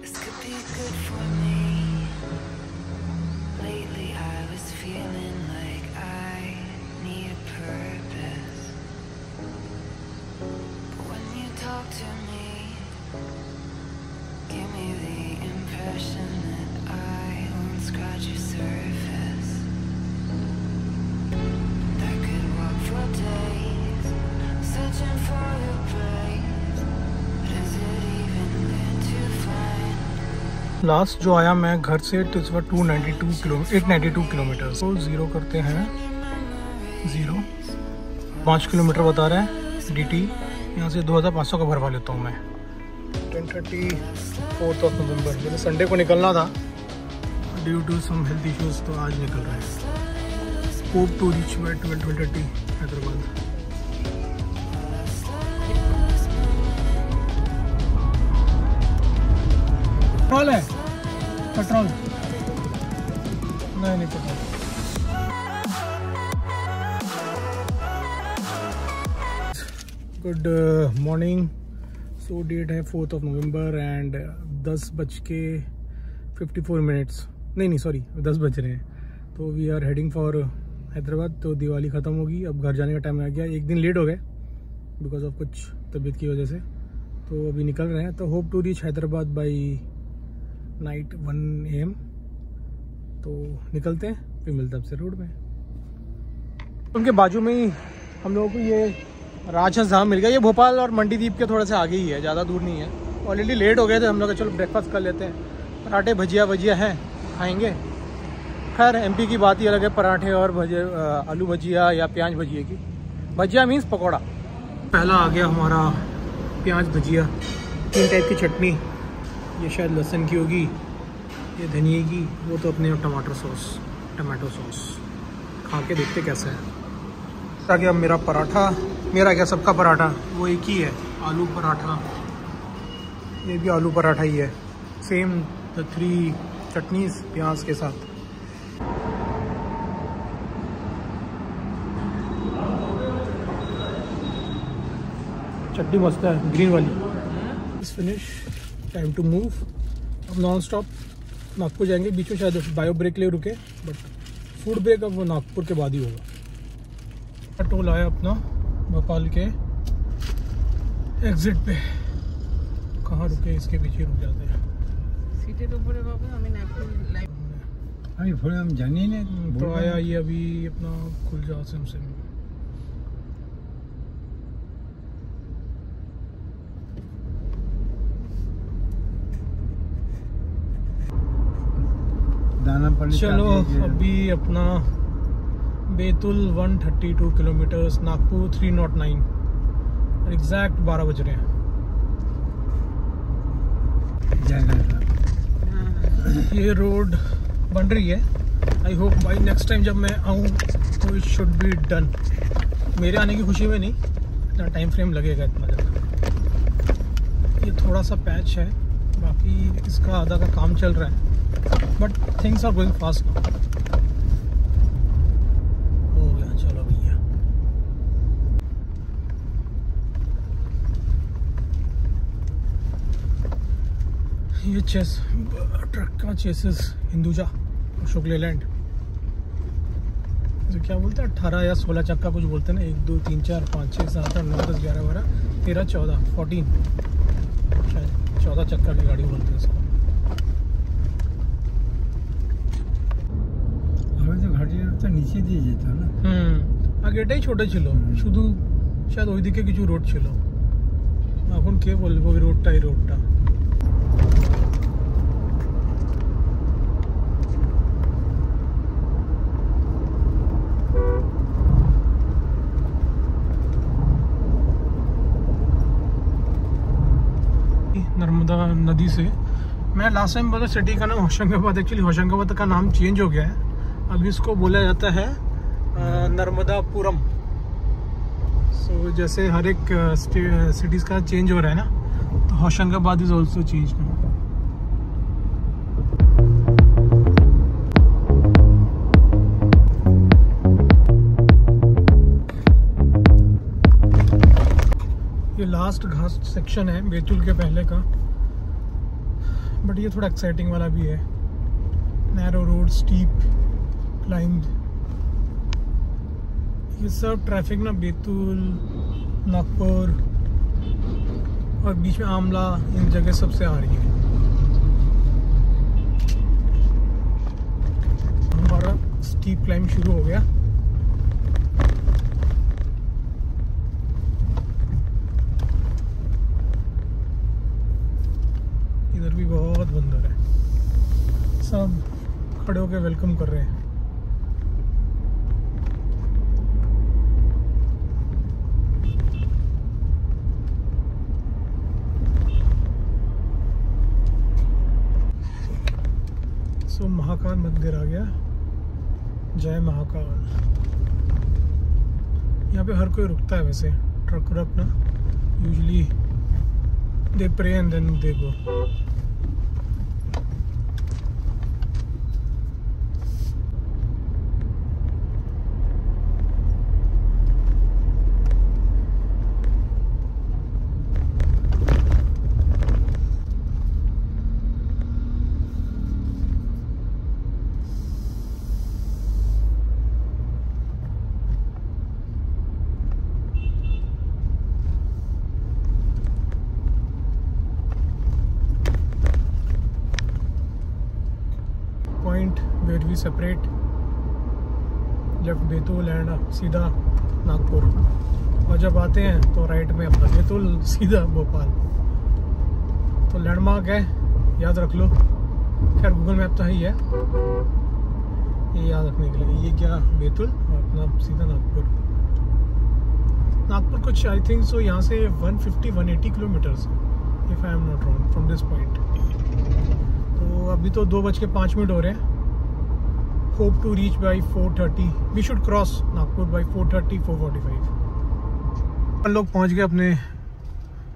This could be good for me. Lately I was feeling like I need a purpose. But when you talk to me, give me the impression that I won't scratch your surface. And I could walk for days, searching for your praise. But is it even there to find? Last जो आया मैं घर से तो इस वक्त 892 kilometre तो zero करते हैं 5 किलोमीटर बता रहा है DT। यहाँ से 2500 का भरवा लेता हूँ मैं। 4th of November जैसे संडे को निकलना था due to some health issues, तो आज निकल रहा है। Hope to reach by 12:30 Hyderabad. Petrol है, पेट्रोल नहीं petrol. Good morning. So date है 4th of November एंड 10:54 नहीं सॉरी 10 बज रहे हैं। तो we are heading for Hyderabad. तो दिवाली ख़त्म होगी, अब घर जाने का टाइम आ गया। एक दिन लेट हो गए बिकॉज ऑफ कुछ तबीयत की वजह से, तो अभी निकल रहे हैं। तो hope to reach Hyderabad by night 1 AM। तो निकलते हैं, फिर मिलते हैं आपसे रोड में। उनके बाजू में ही हम लोगों को ये राजहंस मिल गया। ये भोपाल और मंडीदीप के थोड़ा सा आगे ही है, ज़्यादा दूर नहीं है। ऑलरेडी लेट हो गए थे हम लोग, चलो ब्रेकफास्ट कर लेते हैं। पराठे भजिया हैं, खाएंगे। खैर MP की बात ही अलग है, पराठे और आलू भजिया या प्याज भजिया की। भजिया मीन्स पकौड़ा। पहला आ गया हमारा प्याज भजिया। 3 टाइप की चटनी, ये शायद लहसुन की होगी, ये धनिए की, वो तो अपने टमाटो सॉस। खा के देखते कैसा है। आ गया मेरा पराठा, मेरा क्या सबका पराठा वो एक ही है, आलू पराठा। ये भी आलू पराठा ही है, सेम द 3 चटनीज प्याज के साथ। चटनी मस्त है, ग्रीन वाली। Finish, time to move. अब नॉन स्टॉप नागपुर जाएंगे। बीच में शायद बायो ब्रेक ले रुके, बट फूड ब्रेक अब वो नागपुर के बाद ही होगा। टोल आया अपना भोपाल के एग्जिट पे। कहाँ रुके, इसके पीछे रुक जाते हैं। सीटें तो पूरे बाबू हमें नागपुर अभी थोड़े हम जाने नहीं। तो आया ये अभी अपना खुल जा से चलो। अभी अपना बैतूल 132 किलोमीटर्स, नागपुर 309, एग्जैक्ट 12 बज रहे हैं। ये रोड बन रही है। आई होप भाई नेक्स्ट टाइम जब मैं आऊँ तो इट शुड बी डन। मेरे आने की खुशी में नहीं, इतना टाइम फ्रेम लगेगा इतना ज़्यादा। ये थोड़ा सा पैच है, बाकी इसका आधा का काम चल रहा है, but things are going fast now. हो गया, चलो भैया। ये ट्रक का चेसिस हिंदुजा अशोक लेलैंड, जो क्या बोलते हैं 18 या 16 चक्का कुछ बोलते हैं ना। 1 2 3 4 5 6 7 8 9 10 11 12 13 14 14 शायद 14 चक्का की गाड़ी बोलते हैं इसको। तो नीचे দিয়ে যেত না। আগে এটাই ছোট ছিল, শুধু শায়দ ওইদিকে কিছু রোড ছিল। এখন কে বলবো ওই রোডটাই রোডটা। नर्मदा नदी से मैं लास्ट टाइम बोला सिटी का नाम होशंगाबाद, एक्चुअली होशंगाबाद का नाम चेंज हो गया है। अभी इसको बोला जाता है नर्मदापुरम। सो जैसे हर एक सिटीज़ का चेंज हो रहा है ना, तो Hoshangabad is also change now. ये लास्ट घाट सेक्शन है बैतूल के पहले का। बट ये थोड़ा एक्साइटिंग वाला भी है। नैरो रोड, स्टीप क्लाइंब, ये सब ट्रैफिक ना बेतुल, नागपुर और बीच में आमला, इन जगह सबसे आ रही है। हमारा स्टीप क्लाइंब शुरू हो गया। इधर भी बहुत बंदर है, सब खड़े होकर वेलकम कर रहे हैं। सो महाकाल मंदिर आ गया। जय महाकाल। यहाँ पे हर कोई रुकता है वैसे, ट्रक पर अपना usually they pray and then they go. Where we separate, left Betul and सीधा नागपुर, और जब आते हैं तो राइट में अपना बैतूल सीधा भोपाल। तो लैंडमार्क है, याद रख लो। खैर गूगल मैप तो है ही है, ये याद रखने के लिए। ये क्या, बैतूल और अपना सीधा नागपुर। नागपुर कुछ आई थिंक सो यहाँ से 150-180 kilometres, if I am not wrong, from this point. तो अभी तो 2:05 हो रहे हैं। Hope to reach by 4:30। We should cross Nagpur by 4:30-4:45। हम लोग पहुँच गए अपने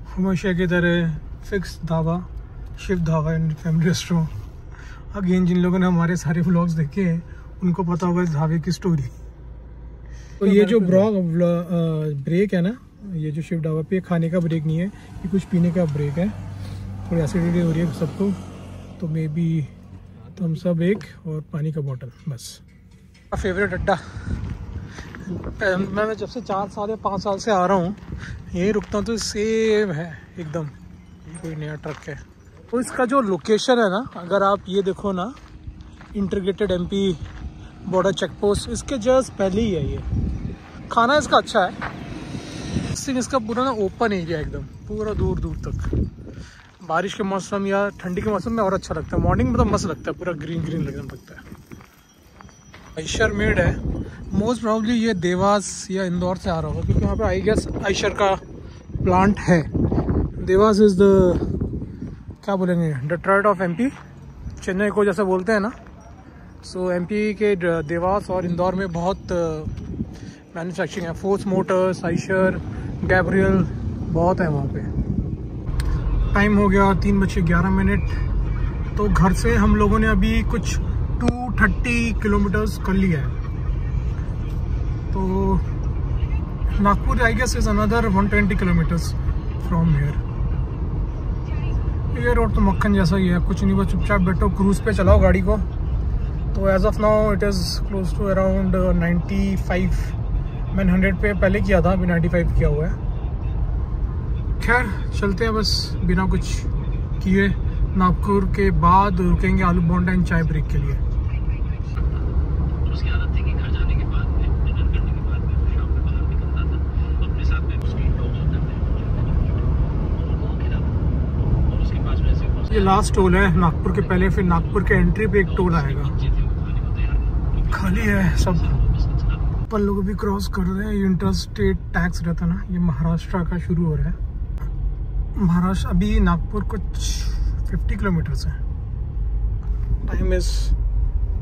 हमेशा की तरह fix dhaba, Shiv dhaba and family restaurant. Again जिन लोगों ने हमारे सारे व्लॉग्स देखे हैं उनको पता होगा इस ढाबे की स्टोरी। तो ये जो ब्रेक है ना, ये जो शिव ढाबा पे खाने का ब्रेक नहीं है, ये कुछ पीने का ब्रेक है। थोड़ी एसिडिटी हो रही है सबको, तो मे बी हम सब एक और पानी का बोतल बस। फेवरेट अड्डा, मैं जब से 4 साल या 5 साल से आ रहा हूँ यही रुकता हूँ, तो सेम है एकदम, कोई नया ट्रक है। तो इसका जो लोकेशन है ना, अगर आप ये देखो ना, integrated MP border check post, इसके जस्ट पहले ही है ये। खाना इसका अच्छा है। इसका पूरा ना ओपन एरिया एकदम, पूरा दूर दूर तक। बारिश के मौसम या ठंडी के मौसम में और अच्छा लगता है। मॉर्निंग में तो मस्त लगता है, पूरा ग्रीन ग्रीन लगता है। आयशर मेड है, मोस्ट प्रॉब्ली ये देवास या इंदौर से आ रहा होगा, क्योंकि यहाँ पे आई गेस आयशर का प्लांट है। देवास इज़ द, क्या बोलेंगे, डेट्रॉइट ऑफ एमपी, चेन्नई को जैसे बोलते हैं ना। सो एमपी के देवास और इंदौर में बहुत मैन्युफैक्चरिंग है। फोर्स मोटर्स, आयशर, गैब्रियल बहुत है वहाँ पे। टाइम हो गया 3:11। तो घर से हम लोगों ने अभी कुछ 230 किलोमीटर्स कर लिया है। तो Nagpur I guess is another 120 kilometres from here. ये रोड तो मक्खन जैसा ही है, कुछ नहीं, बस चुपचाप बैठो, क्रूज पे चलाओ गाड़ी को। तो as of now it is close to around 95। मैंने 100 पे पहले किया था, अभी 95 किया हुआ है। खैर चलते हैं बस बिना कुछ किए। नागपुर के बाद रुकेंगे आलू बोंडा एंड चाय ब्रेक के लिए। उसकी आदत थी कि घर जाने के बाद में, डिनर करने के बाद में वो शाम में बाहर निकलता था, अपने साथ में उसकी डॉग्स होते थे, उनको खिलाता। और उसके पास में ऐसे ये लास्ट टोल है नागपुर के पहले, फिर नागपुर के एंट्री पे एक टोल आएगा। खाली है सब। अपन लोग भी क्रॉस कर रहे हैं। ये इंटरस्टेट टैक्स रहता ना, ये महाराष्ट्र का शुरू हो रहा है। महाराष्ट्र, अभी नागपुर कुछ 50 किलोमीटर्स है। टाइम इज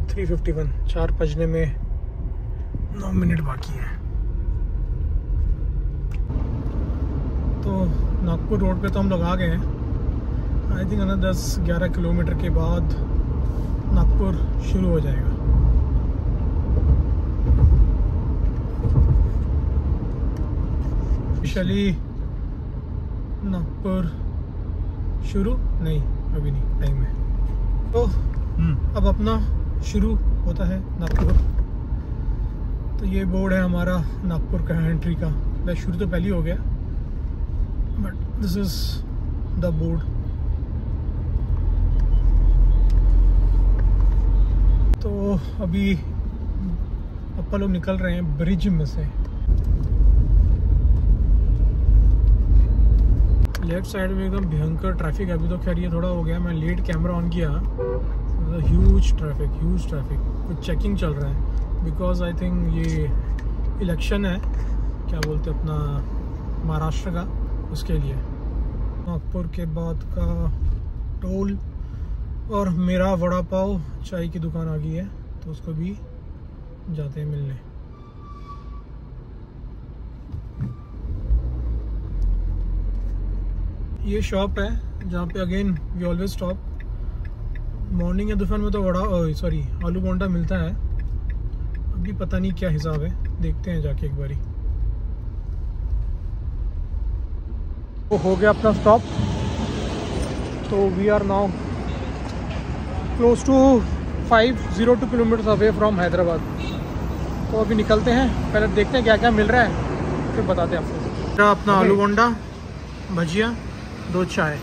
3:51, 4 बजने में 9 मिनट बाकी है। तो नागपुर रोड पे तो हम लोग आ गए हैं। आई थिंक 10-11 किलोमीटर के बाद नागपुर शुरू हो जाएगा। ऑफिशियली नागपुर शुरू नहीं, अभी नहीं, टाइम है। तो अब अपना शुरू होता है नागपुर। तो ये बोर्ड है हमारा नागपुर का एंट्री का। वैसे शुरू तो पहले ही हो गया, but this is the board. तो अभी अपन लोग निकल रहे हैं ब्रिज में से। लेफ्ट साइड में एकदम भयंकर ट्रैफिक है। अभी तो खैर ये थोड़ा हो गया, मैं लेट कैमरा ऑन किया। ह्यूज ट्रैफिक कुछ चेकिंग चल रहा है, बिकॉज आई थिंक ये इलेक्शन है, क्या बोलते हैं अपना महाराष्ट्र का, उसके लिए। नागपुर के बाद का टोल और मेरा वड़ा पाव चाय की दुकान आ गई है, तो उसको भी जाते हैं मिलने। ये शॉप है जहाँ पे again we always stop. Morning या दोपहर में तो आलू बोंडा मिलता है। अभी पता नहीं क्या हिसाब है, देखते हैं जाके एक बारी। तो हो गया अपना स्टॉप। तो we are now close to 502 kilometre away from Hyderabad. तो अभी निकलते हैं, पहले देखते हैं क्या क्या मिल रहा है, फिर बताते हैं आपको। अपना आलू बोंडा, भजिया, 2 चाय।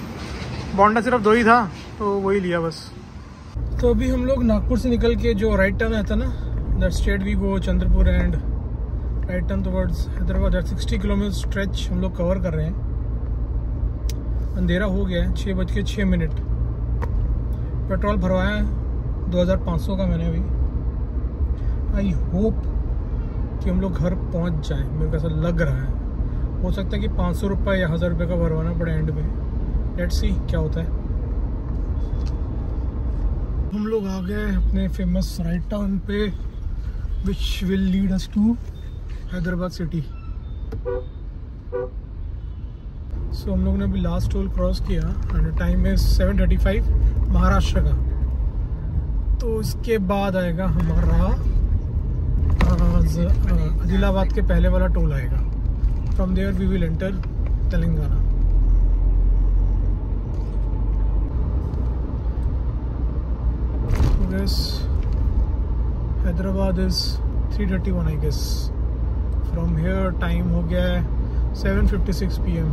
बोंडा सिर्फ 2 ही था, तो वही लिया बस। तो अभी हम लोग नागपुर से निकल के जो राइट टर्न आता ना, that straight we go Chandrapur and right turn towards Hyderabad. That 60 kilometre stretch हम लोग कवर कर रहे हैं। अंधेरा हो गया है, 6:06। पेट्रोल भरवाया 2500 का मैंने अभी। आई होप कि हम लोग घर पहुंच जाएं, मेरे को ऐसा लग रहा है। हो सकता है कि 500 रुपये या 1000 रुपये का भरवाना पड़े एंड में। लेट्स सी क्या होता है। हम लोग आ गए अपने फेमस राइट टर्न पे, which will lead us to Hyderabad city. So हम लोग ने अभी लास्ट टोल क्रॉस किया एंड टाइम है 7:35 महाराष्ट्र का। तो इसके बाद आएगा हमारा आदिलाबाद के पहले वाला टोल आएगा। From there we will enter Telangana. Hyderabad is 3:31 I guess. From here time हो गया है 7:56 PM।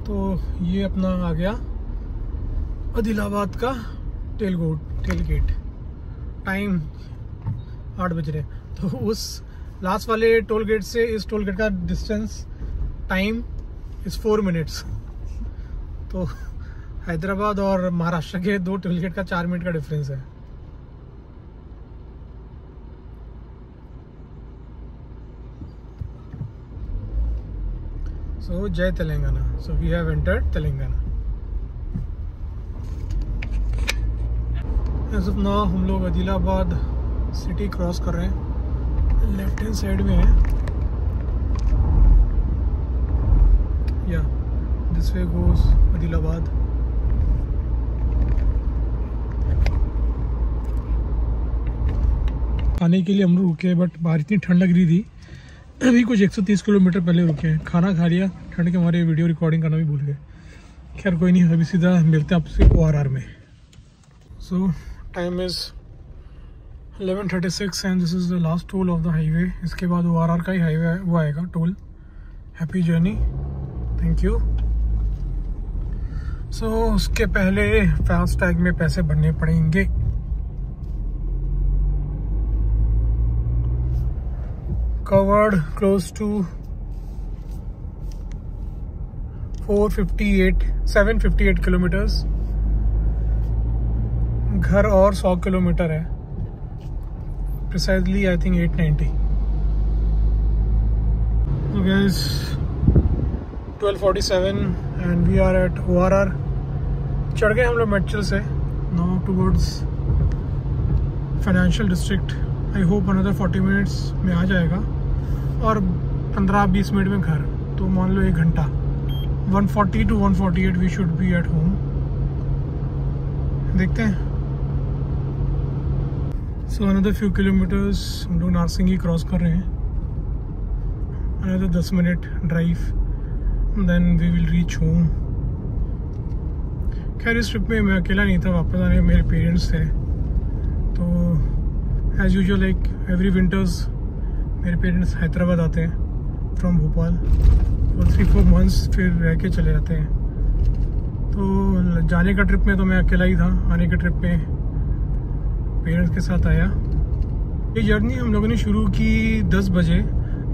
तो ये अपना आ गया आदिलाबाद का टेल गेट। टाइम 8 बज रहे। तो उस लास्ट वाले टोल गेट से इस टोल गेट का डिस्टेंस टाइम इज 4 मिनट्स। तो हैदराबाद और महाराष्ट्र के 2 टोल गेट का 4 मिनट का डिफरेंस है। So Jai Telangana. So we have entered Telangana. As of now हम लोग आदिलाबाद सिटी क्रॉस कर रहे हैं। लेफ्ट हैंड साइड में है या दिस वे गोज आदिलाबाद। खाने के लिए हम लोग रुके, बट बाहर इतनी ठंड लग रही थी। अभी कुछ 130 किलोमीटर पहले रुके हैं। खाना खा लिया, ठंड के हमारे वीडियो रिकॉर्डिंग करना भी भूल गए। खैर कोई नहीं, अभी सीधा मिलते हैं आपसे ORR में। So time is 11:36 and this is the last toll of the highway. इसके बाद ORR का ही हाईवे वो आएगा toll. Happy journey, thank you. So उसके पहले फास्टैग में पैसे भरने पड़ेंगे। Covered close to 758 kilometres. घर और 100 किलोमीटर है। Precisely I think 890। So guys, 12:47 and we are at ORR। चढ़ गए हम लोग मेट्रो से। Now towards financial district. I hope another 40 minutes में आ जाएगा और 15-20 मिनट में घर। तो मान लो 1 घंटा। 140 to 148 we should be at home. देखते हैं। सो अनदर फ्यू किलोमीटर्स हम लोग नारसिंगी क्रॉस कर रहे हैं। Another 10 minute drive. Then we will reach home. खैर इस ट्रिप में मैं अकेला नहीं था, वापस आने में मेरे पेरेंट्स थे। तो as usual like every winters मेरे पेरेंट्स हैदराबाद आते हैं फ्रॉम भोपाल और 3-4 मंथ्स फिर रह के चले जाते हैं। तो जाने का ट्रिप में तो मैं अकेला ही था, आने के ट्रिप में पेरेंट्स के साथ आया। ये जर्नी हम लोगों ने शुरू की 10 बजे,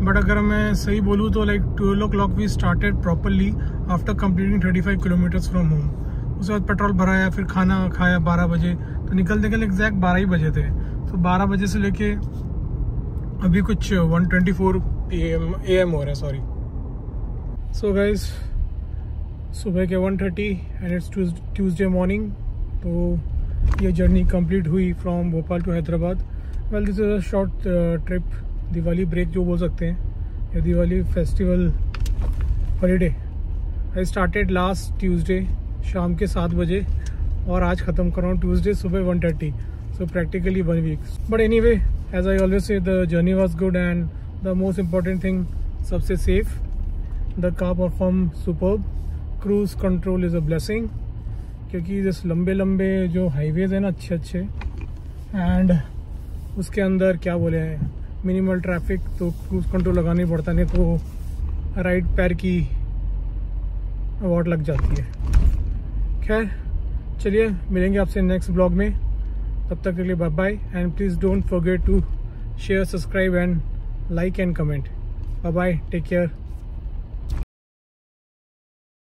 बट अगर मैं सही बोलूँ तो like 12 o'clock we started properly after completing 35 kilometres from home. उसके बाद पेट्रोल भराया, फिर खाना खाया 12 बजे, तो निकलते निकल एग्जैक्ट 12 ही बजे थे। तो 12 बजे से लेके अभी कुछ 1:24 AM हो रहा है, सॉरी। सो गाइज सुबह के 1:30 एंड इट्स ट्यूसडे मॉर्निंग। तो ये जर्नी कंप्लीट हुई from Bhopal to Hyderabad. Well this is a short trip, Diwali break जो बोल सकते हैं, या Diwali festival holiday. I started last Tuesday शाम के 7 बजे और आज ख़त्म कर रहा हूँ ट्यूसडे सुबह 1:30। So practically 1 week. But any way as I always say the journey was good and the most important thing सबसे safe. The car perform superb. Cruise control is a blessing, क्योंकि जिस लंबे लंबे जो हाईवेज हैं ना अच्छे एंड उसके अंदर क्या बोले हैं मिनिमल ट्रैफिक, तो क्रूज कंट्रोल लगाना ही पड़ता, नहीं तो राइट पैर की अवार्ड लग जाती है। खैर चलिए मिलेंगे आपसे नेक्स्ट ब्लॉग में, तब तक के लिए bye bye and please don't forget to share, subscribe and like and comment. Bye bye, take care.